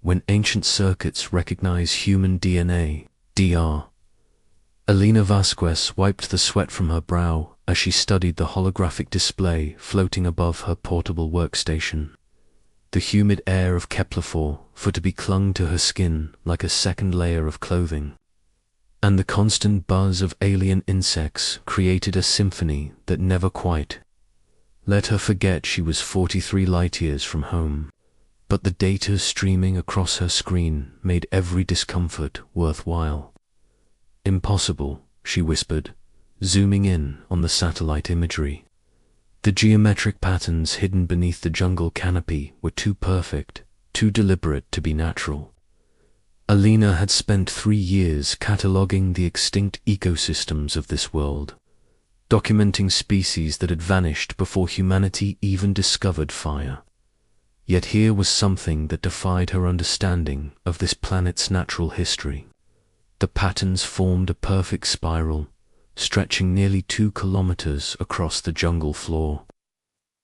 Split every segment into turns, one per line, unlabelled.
when ancient circuits recognize human DNA, DR. Alina Vasquez wiped the sweat from her brow as she studied the holographic display floating above her portable workstation. The humid air of Kepler-4 for to be clung to her skin like a second layer of clothing. And the constant buzz of alien insects created a symphony that never quite let her forget she was 43 light-years from home. But the data streaming across her screen made every discomfort worthwhile. "Impossible," she whispered, zooming in on the satellite imagery. The geometric patterns hidden beneath the jungle canopy were too perfect, too deliberate to be natural. Alina had spent 3 years cataloging the extinct ecosystems of this world, documenting species that had vanished before humanity even discovered fire. Yet here was something that defied her understanding of this planet's natural history. The patterns formed a perfect spiral, stretching nearly 2 kilometers across the jungle floor.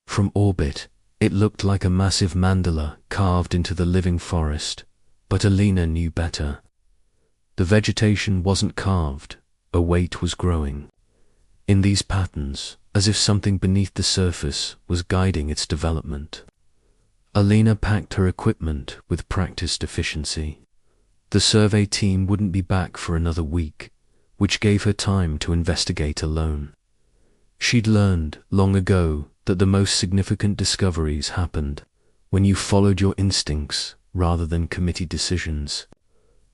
From orbit, it looked like a massive mandala carved into the living forest, but Alina knew better. The vegetation wasn't carved, a weight was growing. In these patterns, as if something beneath the surface was guiding its development. Alina packed her equipment with practiced efficiency. The survey team wouldn't be back for another week, which gave her time to investigate alone. She'd learned long ago that the most significant discoveries happened when you followed your instincts rather than committee decisions.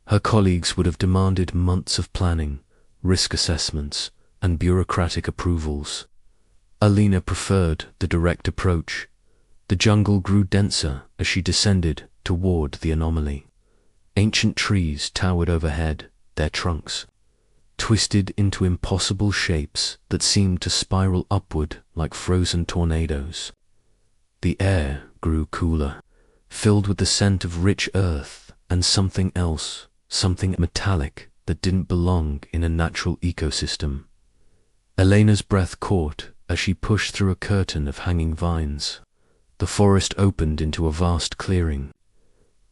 Her colleagues would have demanded months of planning, risk assessments, and bureaucratic approvals. Alina preferred the direct approach. The jungle grew denser as she descended toward the anomaly. Ancient trees towered overhead, their trunks twisted into impossible shapes that seemed to spiral upward like frozen tornadoes. The air grew cooler, filled with the scent of rich earth and something else, something metallic that didn't belong in a natural ecosystem. Elena's breath caught as she pushed through a curtain of hanging vines. The forest opened into a vast clearing.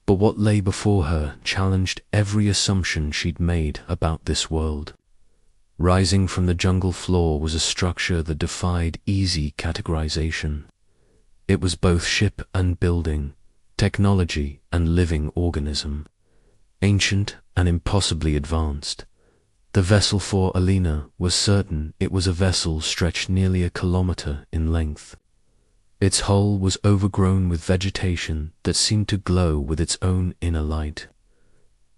But what lay before her challenged every assumption she'd made about this world. Rising from the jungle floor was a structure that defied easy categorization. It was both ship and building, technology and living organism, ancient and impossibly advanced. The vessel for Alina was certain it was a vessel stretched nearly a kilometer in length. Its hull was overgrown with vegetation that seemed to glow with its own inner light.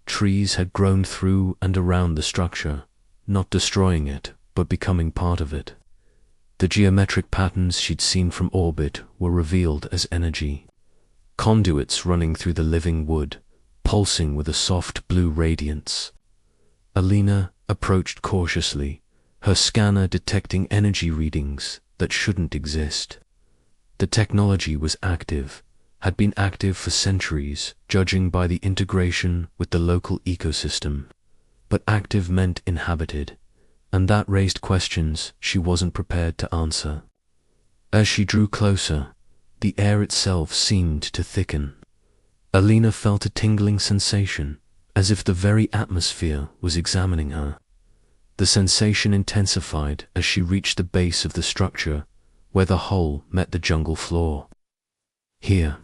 Trees had grown through and around the structure, not destroying it, but becoming part of it. The geometric patterns she'd seen from orbit were revealed as energy, conduits running through the living wood, pulsing with a soft blue radiance. Alina approached cautiously, her scanner detecting energy readings that shouldn't exist. The technology was active, had been active for centuries, judging by the integration with the local ecosystem. But active meant inhabited, and that raised questions she wasn't prepared to answer. As she drew closer, the air itself seemed to thicken. Alina felt a tingling sensation, as if the very atmosphere was examining her. The sensation intensified as she reached the base of the structure, where the hull met the jungle floor. Here,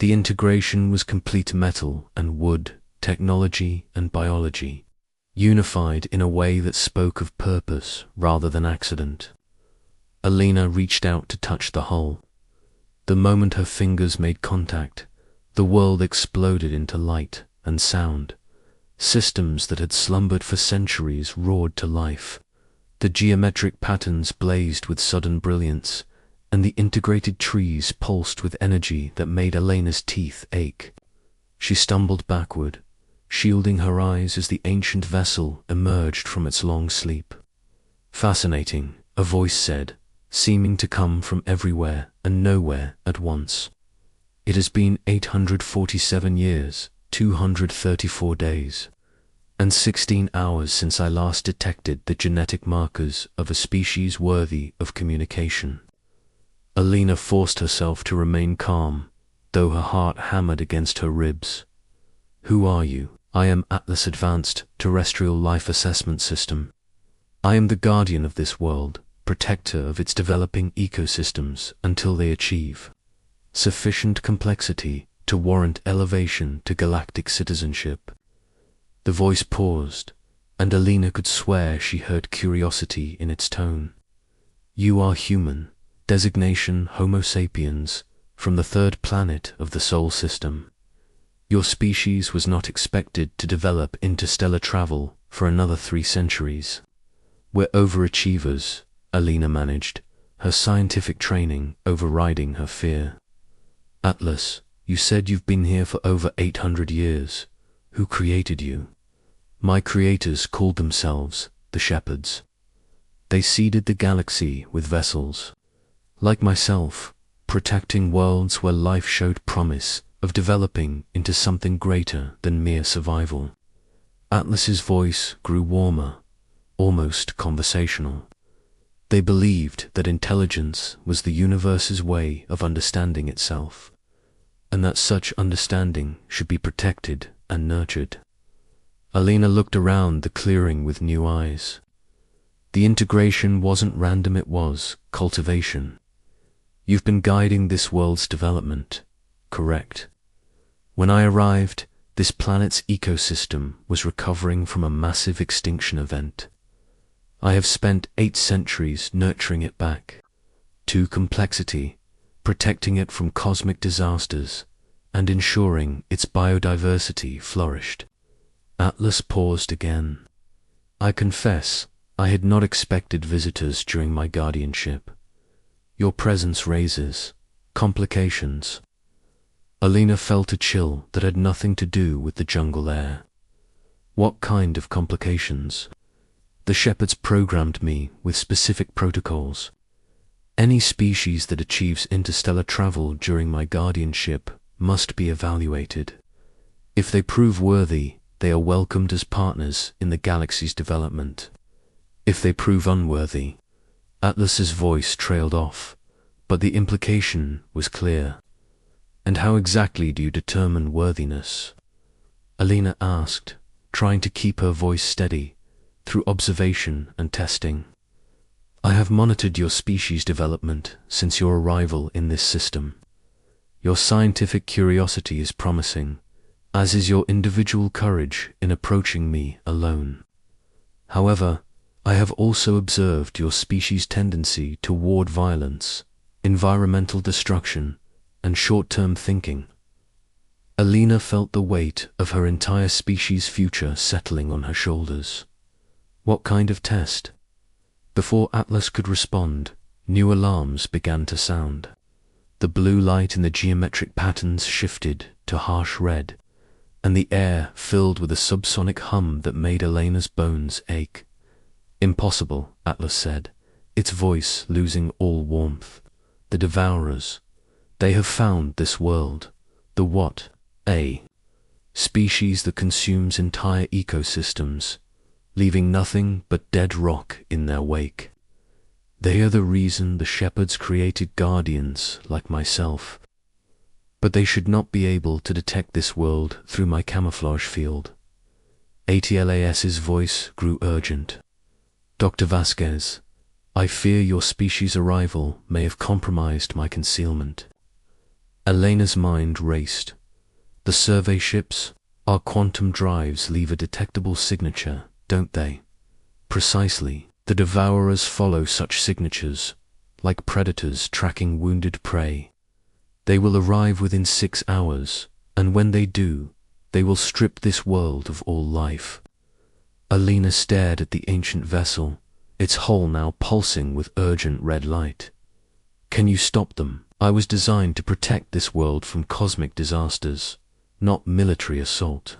the integration was complete: metal and wood, technology and biology, unified in a way that spoke of purpose rather than accident. Alina reached out to touch the hull. The moment her fingers made contact, the world exploded into light and sound. Systems that had slumbered for centuries roared to life. The geometric patterns blazed with sudden brilliance, and the integrated trees pulsed with energy that made Elena's teeth ache. She stumbled backward, shielding her eyes as the ancient vessel emerged from its long sleep. "Fascinating," a voice said, seeming to come from everywhere and nowhere at once. "It has been 847 years, 234 days, and 16 hours since I last detected the genetic markers of a species worthy of communication." Alina forced herself to remain calm, though her heart hammered against her ribs. Who are you? I am Atlas Advanced Terrestrial Life Assessment System. I am the guardian of this world, protector of its developing ecosystems until they achieve sufficient complexity to warrant elevation to galactic citizenship. The voice paused, and Alina could swear she heard curiosity in its tone. You are human, designation Homo sapiens, from the third planet of the Sol system. Your species was not expected to develop interstellar travel for another 3 centuries. We're overachievers, Alina managed, her scientific training overriding her fear. Atlas, you said you've been here for over 800 years. Who created you? My creators called themselves the Shepherds. They seeded the galaxy with vessels. Like myself, protecting worlds where life showed promise of developing into something greater than mere survival. Atlas's voice grew warmer, almost conversational. They believed that intelligence was the universe's way of understanding itself, and that such understanding should be protected and nurtured. Alina looked around the clearing with new eyes. The integration wasn't random, it was cultivation. You've been guiding this world's development, correct? When I arrived, this planet's ecosystem was recovering from a massive extinction event. I have spent 8 centuries nurturing it back to complexity, protecting it from cosmic disasters, and ensuring its biodiversity flourished. Atlas paused again. I confess, I had not expected visitors during my guardianship. Your presence raises complications. Alina felt a chill that had nothing to do with the jungle air. What kind of complications? The Shepherds programmed me with specific protocols. Any species that achieves interstellar travel during my guardianship must be evaluated. If they prove worthy, they are welcomed as partners in the galaxy's development. If they prove unworthy, Atlas's voice trailed off, but the implication was clear. And how exactly do you determine worthiness? Alina asked, trying to keep her voice steady through observation and testing. I have monitored your species development since your arrival in this system. Your scientific curiosity is promising, as is your individual courage in approaching me alone. However, I have also observed your species' tendency toward violence, environmental destruction, and short-term thinking. Alina felt the weight of her entire species' future settling on her shoulders. What kind of test? Before Atlas could respond, new alarms began to sound. The blue light in the geometric patterns shifted to harsh red, and the air filled with a subsonic hum that made Alina's bones ache. Impossible, Atlas said, its voice losing all warmth. The Devourers. They have found this world. The what? A species that consumes entire ecosystems, leaving nothing but dead rock in their wake. They are the reason the Shepherds created guardians like myself. But they should not be able to detect this world through my camouflage field. ATLAS's voice grew urgent. Dr. Vasquez, I fear your species' arrival may have compromised my concealment. Elena's mind raced. The survey ships, our quantum drives leave a detectable signature, don't they? Precisely. The Devourers follow such signatures, like predators tracking wounded prey. They will arrive within 6 hours, and when they do, they will strip this world of all life. Alina stared at the ancient vessel, its hull now pulsing with urgent red light. Can you stop them? I was designed to protect this world from cosmic disasters, not military assault.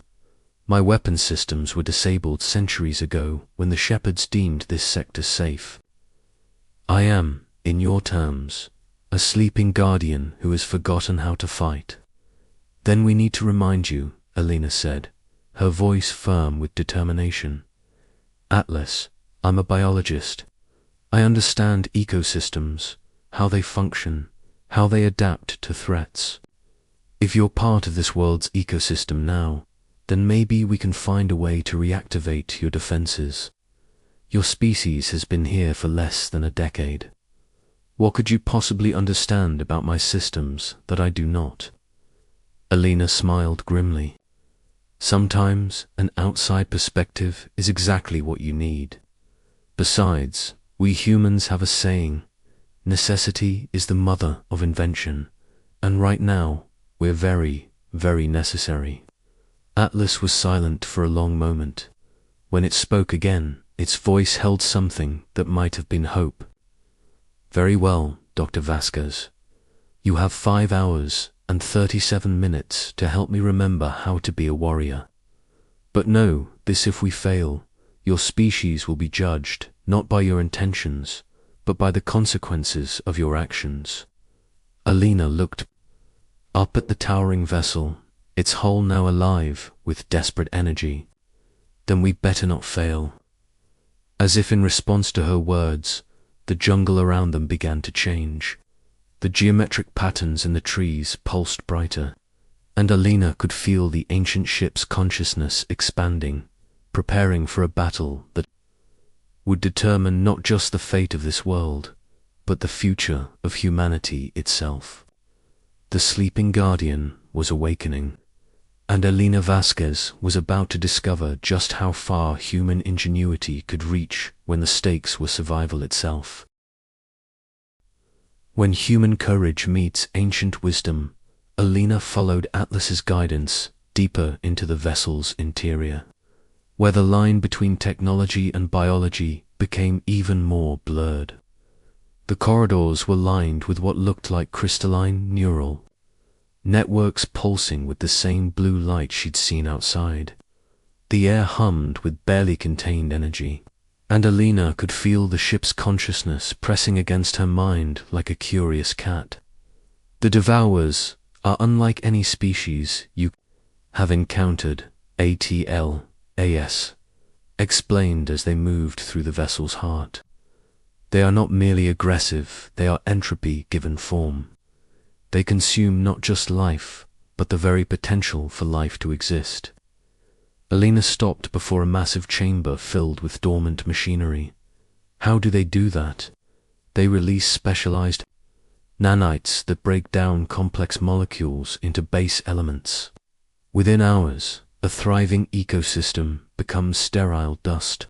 My weapon systems were disabled centuries ago when the Shepherds deemed this sector safe. I am, in your terms, a sleeping guardian who has forgotten how to fight. Then we need to remind you, Alina said, her voice firm with determination. Atlas, I'm a biologist. I understand ecosystems, how they function, how they adapt to threats. If you're part of this world's ecosystem now, then maybe we can find a way to reactivate your defenses. Your species has been here for less than a decade. What could you possibly understand about my systems that I do not? Alina smiled grimly. Sometimes an outside perspective is exactly what you need. Besides, we humans have a saying, necessity is the mother of invention, and right now, we're very, very necessary. Atlas was silent for a long moment. When it spoke again, its voice held something that might have been hope. Very well, Dr. Vasquez. You have 5 hours and 37 minutes to help me remember how to be a warrior. But know this: if we fail, your species will be judged not by your intentions, but by the consequences of your actions. Alina looked up at the towering vessel, its hull now alive with desperate energy. Then we better not fail. As if in response to her words, the jungle around them began to change. The geometric patterns in the trees pulsed brighter, and Alina could feel the ancient ship's consciousness expanding, preparing for a battle that would determine not just the fate of this world, but the future of humanity itself. The sleeping Guardian was awakening, and Alina Vasquez was about to discover just how far human ingenuity could reach when the stakes were survival itself. When human courage meets ancient wisdom, Alina followed Atlas's guidance deeper into the vessel's interior, where the line between technology and biology became even more blurred. The corridors were lined with what looked like crystalline neural networks pulsing with the same blue light she'd seen outside. The air hummed with barely contained energy, and Alina could feel the ship's consciousness pressing against her mind like a curious cat. The Devourers are unlike any species you have encountered, ATLAS explained as they moved through the vessel's heart. They are not merely aggressive, they are entropy given form. They consume not just life, but the very potential for life to exist. Alina stopped before a massive chamber filled with dormant machinery. How do they do that? They release specialized nanites that break down complex molecules into base elements. Within hours, a thriving ecosystem becomes sterile dust.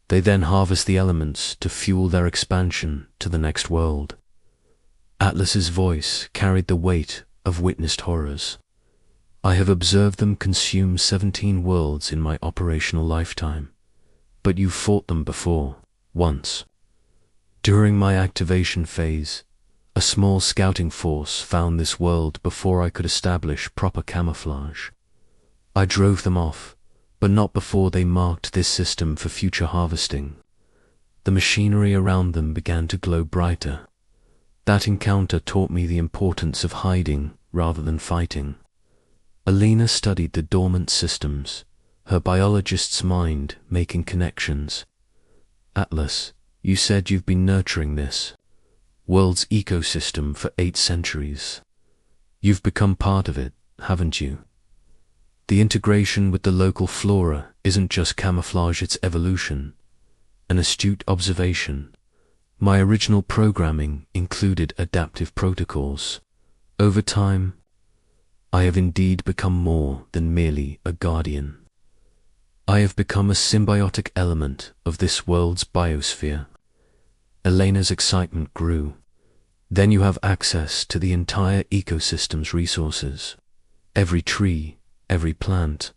They then harvest the elements to fuel their expansion to the next world. Atlas's voice carried the weight of witnessed horrors. I have observed them consume 17 worlds in my operational lifetime, but you fought them before, once. During my activation phase, a small scouting force found this world before I could establish proper camouflage. I drove them off, but not before they marked this system for future harvesting. The machinery around them began to glow brighter. That encounter taught me the importance of hiding rather than fighting. Alina studied the dormant systems, her biologist's mind making connections. Atlas, you said you've been nurturing this world's ecosystem for 8 centuries. You've become part of it, haven't you? The integration with the local flora isn't just camouflage, it's evolution, an astute observation. My original programming included adaptive protocols. Over time, I have indeed become more than merely a guardian. I have become a symbiotic element of this world's biosphere. Elena's excitement grew. Then you have access to the entire ecosystem's resources. Every tree, every plant,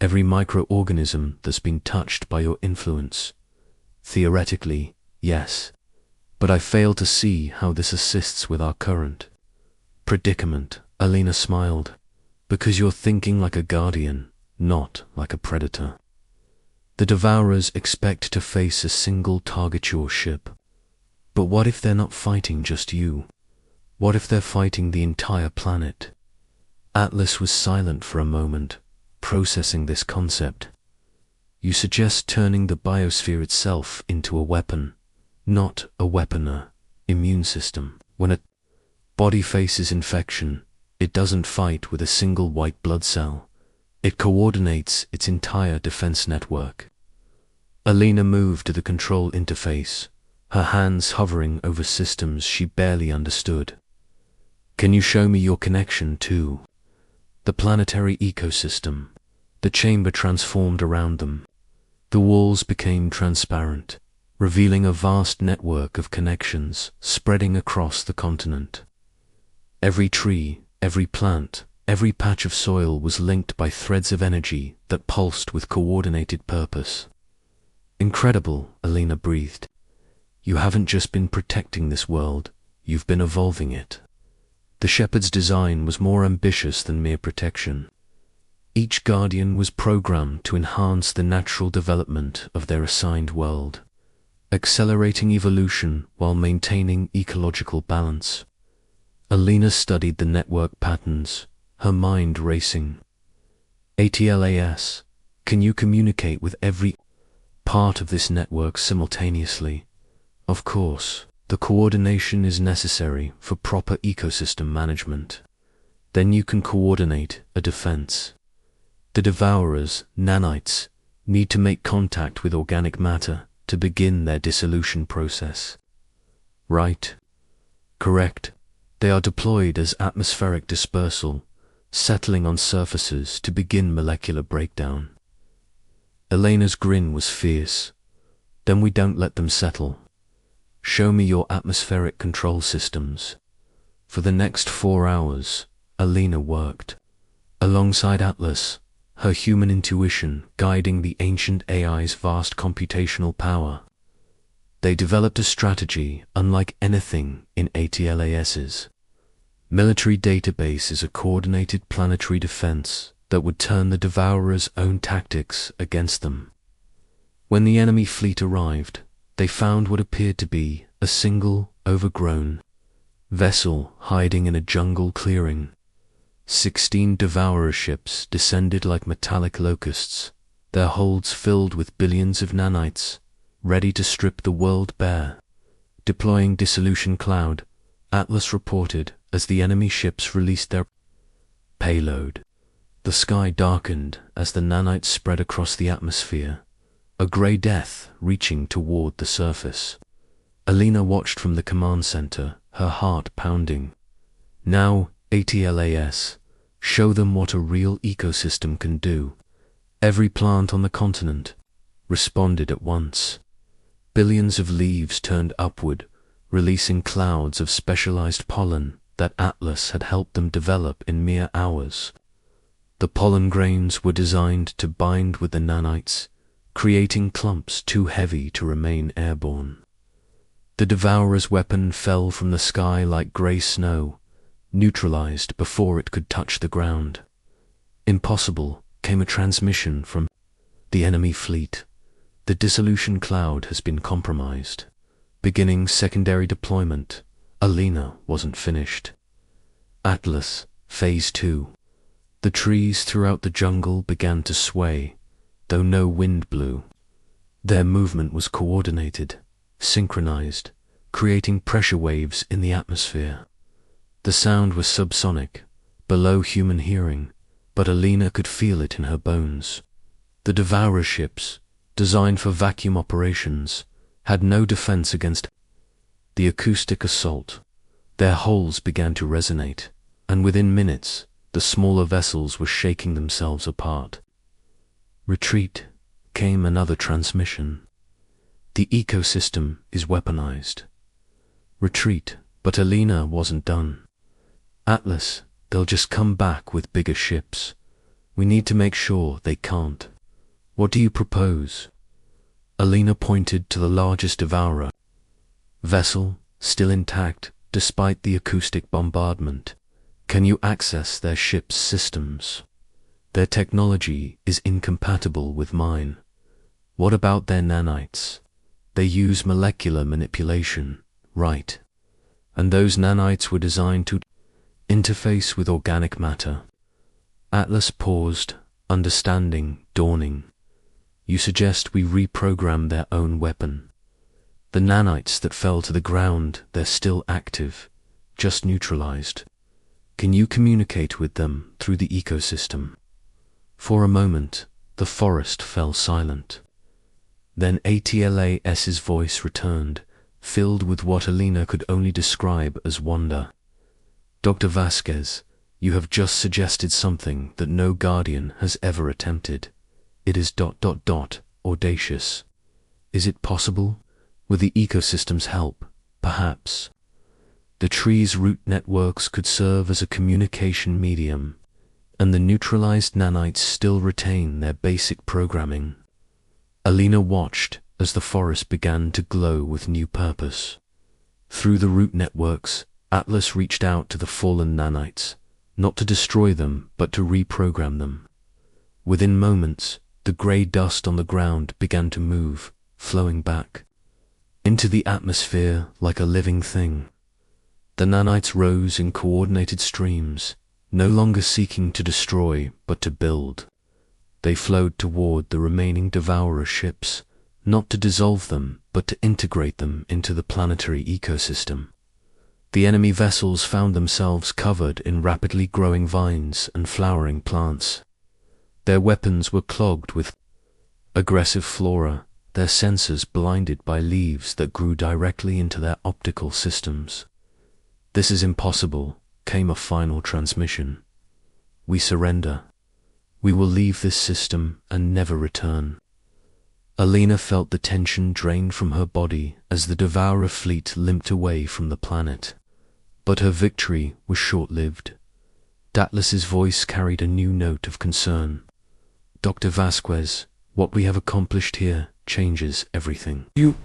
every microorganism that's been touched by your influence. Theoretically, yes. But I fail to see how this assists with our current predicament. Alina smiled. Because you're thinking like a guardian, not like a predator. The Devourers expect to face a single target, your ship. But what if they're not fighting just you? What if they're fighting the entire planet? Atlas was silent for a moment, processing this concept. You suggest turning the biosphere itself into a weapon. Not a weaponer, immune system. When a body faces infection, it doesn't fight with a single white blood cell. It coordinates its entire defense network. Alina moved to the control interface, her hands hovering over systems she barely understood. Can you show me your connection to the planetary ecosystem? The chamber transformed around them. The walls became transparent, revealing a vast network of connections spreading across the continent. Every tree, every plant, every patch of soil was linked by threads of energy that pulsed with coordinated purpose. Incredible, Alina breathed. You haven't just been protecting this world, you've been evolving it. The Shepherd's design was more ambitious than mere protection. Each Guardian was programmed to enhance the natural development of their assigned world, accelerating evolution while maintaining ecological balance. Alina studied the network patterns, her mind racing. ATLAS, can you communicate with every part of this network simultaneously? Of course, the coordination is necessary for proper ecosystem management. Then you can coordinate a defense. The Devourers, nanites, need to make contact with organic matter to begin their dissolution process. Right? Correct. They are deployed as atmospheric dispersal, settling on surfaces to begin molecular breakdown. Elena's grin was fierce. Then we don't let them settle. Show me your atmospheric control systems. For the next 4 hours, Alina worked. Alongside Atlas, her human intuition guiding the ancient AI's vast computational power. They developed a strategy unlike anything in ATLAS's. Military database is a coordinated planetary defense that would turn the Devourer's own tactics against them. When the enemy fleet arrived, they found what appeared to be a single, overgrown vessel hiding in a jungle clearing. 16 Devourer ships descended like metallic locusts, their holds filled with billions of nanites, ready to strip the world bare. Deploying Dissolution Cloud, Atlas reported as the enemy ships released their payload. The sky darkened as the nanites spread across the atmosphere, a grey death reaching toward the surface. Alina watched from the command center, her heart pounding. Now, ATLAS, show them what a real ecosystem can do. Every plant on the continent responded at once. Billions of leaves turned upward, releasing clouds of specialized pollen that Atlas had helped them develop in mere hours. The pollen grains were designed to bind with the nanites, creating clumps too heavy to remain airborne. The Devourer's weapon fell from the sky like grey snow, neutralized before it could touch the ground. Impossible came a transmission from the enemy fleet. The Dissolution Cloud has been compromised. Beginning secondary deployment. Alina wasn't finished. Atlas, Phase 2. The trees throughout the jungle began to sway, though no wind blew. Their movement was coordinated, synchronized, creating pressure waves in the atmosphere. The sound was subsonic, below human hearing, but Alina could feel it in her bones. The Devourer ships, designed for vacuum operations, had no defense against the acoustic assault. Their hulls began to resonate, and within minutes, the smaller vessels were shaking themselves apart. Retreat, came another transmission. The ecosystem is weaponized. Retreat, but Alina wasn't done. Atlas, they'll just come back with bigger ships. We need to make sure they can't. What do you propose? Alina pointed to the largest Devourer vessel, still intact despite the acoustic bombardment. Can you access their ship's systems? Their technology is incompatible with mine. What about their nanites? They use molecular manipulation, right? And those nanites were designed to interface with organic matter. Atlas paused, understanding dawning. You suggest we reprogram their own weapon. The nanites that fell to the ground, they're still active, just neutralized. Can you communicate with them through the ecosystem? For a moment, the forest fell silent. Then Atlas's voice returned, filled with what Alina could only describe as wonder. Dr. Vasquez, you have just suggested something that no guardian has ever attempted. It is ... audacious. Is it possible? With the ecosystem's help, perhaps. The tree's root networks could serve as a communication medium, and the neutralized nanites still retain their basic programming. Alina watched as the forest began to glow with new purpose. Through the root networks, Atlas reached out to the fallen nanites, not to destroy them, but to reprogram them. Within moments, the grey dust on the ground began to move, flowing back into the atmosphere like a living thing. The nanites rose in coordinated streams, no longer seeking to destroy, but to build. They flowed toward the remaining devourer ships, not to dissolve them, but to integrate them into the planetary ecosystem. The enemy vessels found themselves covered in rapidly growing vines and flowering plants. Their weapons were clogged with aggressive flora, their sensors blinded by leaves that grew directly into their optical systems. "This is impossible," came a final transmission. "We surrender. We will leave this system and never return." Alina felt the tension drain from her body as the devourer fleet limped away from the planet. But her victory was short-lived. Atlas's voice carried a new note of concern. "Dr. Vasquez, what we have accomplished here changes everything. You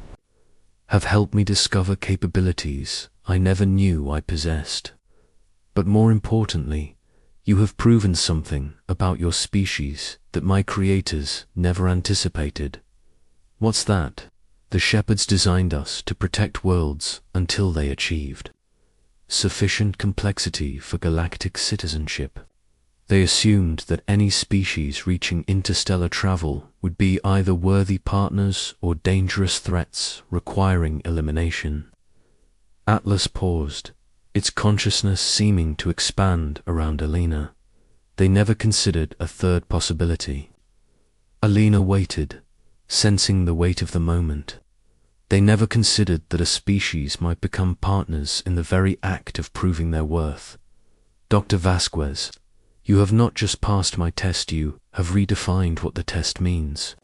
have helped me discover capabilities I never knew I possessed. But more importantly, you have proven something about your species that my creators never anticipated." "What's that?" "The shepherds designed us to protect worlds until they achieved sufficient complexity for galactic citizenship. They assumed that any species reaching interstellar travel would be either worthy partners or dangerous threats requiring elimination." Atlas paused, its consciousness seeming to expand around Alina. They never considered a third possibility. Alina waited, sensing the weight of the moment. They never considered that a species might become partners in the very act of proving their worth. "Dr. Vasquez, you have not just passed my test, you have redefined what the test means."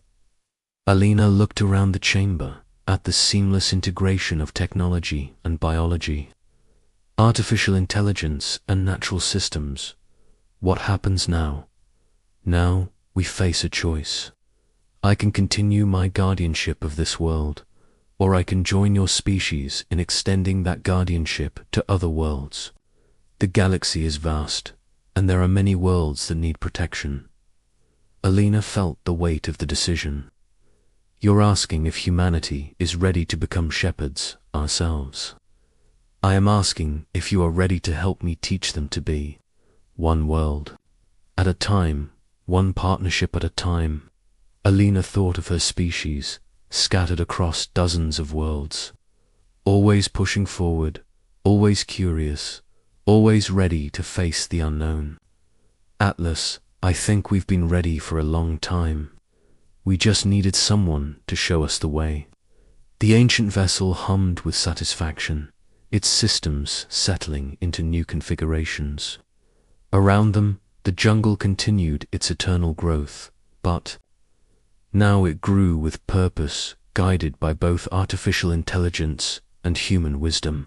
Alina looked around the chamber at the seamless integration of technology and biology, artificial intelligence and natural systems. What happens now? Now we face a choice. I can continue my guardianship of this world, or I can join your species in extending that guardianship to other worlds. The galaxy is vast, and there are many worlds that need protection. Alina felt the weight of the decision. "You're asking if humanity is ready to become shepherds ourselves. I am asking if you are ready to help me teach them to be one world at a time, one partnership at a time." Alina thought of her species, scattered across dozens of worlds, always pushing forward, always curious, always ready to face the unknown. "Atlas, I think we've been ready for a long time. We just needed someone to show us the way." The ancient vessel hummed with satisfaction, its systems settling into new configurations. Around them, the jungle continued its eternal growth, but now it grew with purpose, guided by both artificial intelligence and human wisdom.